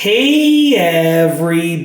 Hey everybody,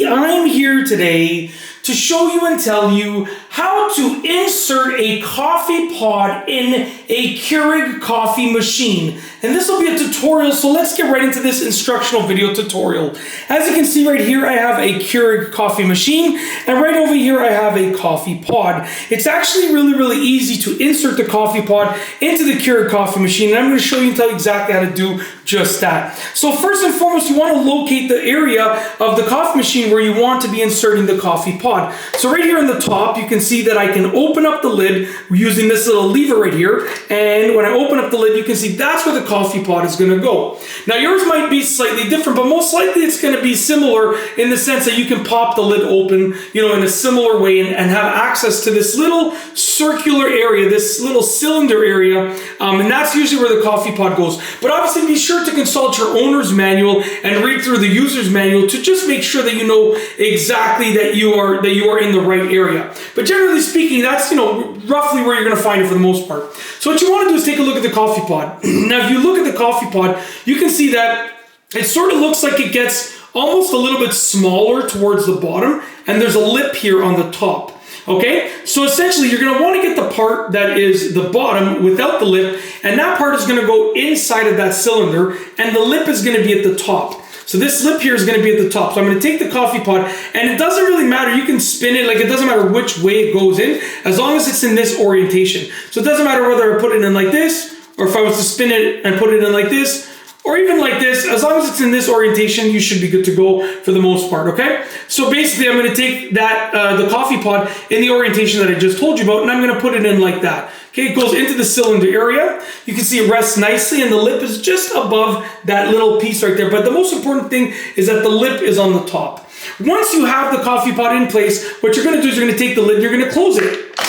I'm here today to show you and tell you how to insert a coffee pod in a Keurig coffee machine. And this will be a tutorial, so let's get right into this instructional video tutorial. As you can see right here, I have a Keurig coffee machine, and right over here I have a coffee pod. It's actually really easy to insert the coffee pod into the Keurig coffee machine, and I'm going to show you and tell you exactly how to do just that. So first and foremost, you want to locate the area of the coffee machine where you want to be inserting the coffee pod. So right here on the top, you can see that I can open up the lid using this little lever right here, and when I open up the lid, you can see that's where the coffee pod is going to go. Now yours might be slightly different, but most likely it's going to be similar in the sense that you can pop the lid open, in a similar way and have access to this little circular area, this little cylinder area, and that's usually where the coffee pod goes. But obviously be sure to consult your owner's manual and read through the user's manual to just make sure that you know exactly that you are in the right area. But generally speaking, that's roughly where you're going to find it for the most part. So what you want to do is take a look at the coffee pod. Now if you look at the coffee pod, you can see that it sort of looks like it gets almost a little bit smaller towards the bottom, and there's a lip here on the top. Okay, so essentially you're going to want to get the part that is the bottom without the lip, and that part is going to go inside of that cylinder, and the lip is going to be at the top. So this lip here is going to be at the top. So I'm going to take the coffee pod, and it doesn't really matter. You can spin it, like it doesn't matter which way it goes in, as long as it's in this orientation. So it doesn't matter whether I put it in like this, or if I was to spin it and put it in like this, or even like this. As long as it's in this orientation, you should be good to go for the most part, okay? So basically, I'm going to take that the coffee pod in the orientation that I just told you about, and I'm going to put it in like that. Okay, it goes into the cylinder area. You can see it rests nicely, and the lip is just above that little piece right there. But the most important thing is that the lip is on the top. Once you have the coffee pod in place, what you're going to do is you're going to take the lid, you're going to close it,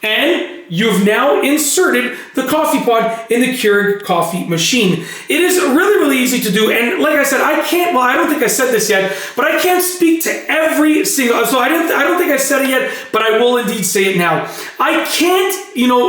and you've now inserted the coffee pod in the Keurig coffee machine. It is really easy to do, and like I said, I don't think I said this yet, but I can't speak to every single, so I don't think I said it yet, but I will indeed say it now. I can't,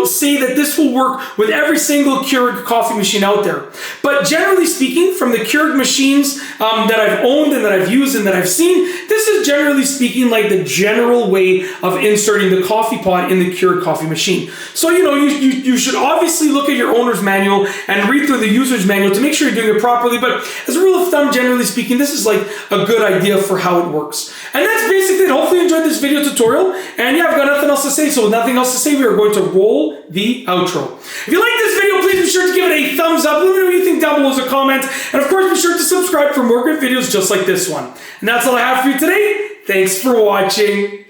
say that this will work with every single Keurig coffee machine out there. But generally speaking, from the Keurig machines that I've owned and that I've used and that I've seen, this is generally speaking like the general way of inserting the coffee pod in the Keurig coffee machine. So, you should obviously look at your owner's manual and read through the user's manual to make sure you're doing it properly. But as a rule of thumb, generally speaking, this is like a good idea for how it works. And that's basically it. Hopefully you enjoyed this video tutorial. And yeah, I've got nothing else to say. So with nothing else to say, we are going to roll the outro. If you like this video, please be sure to give it a thumbs up. Let me know what you think down below as a comment. And of course, be sure to subscribe for more good videos just like this one. And that's all I have for you today. Thanks for watching.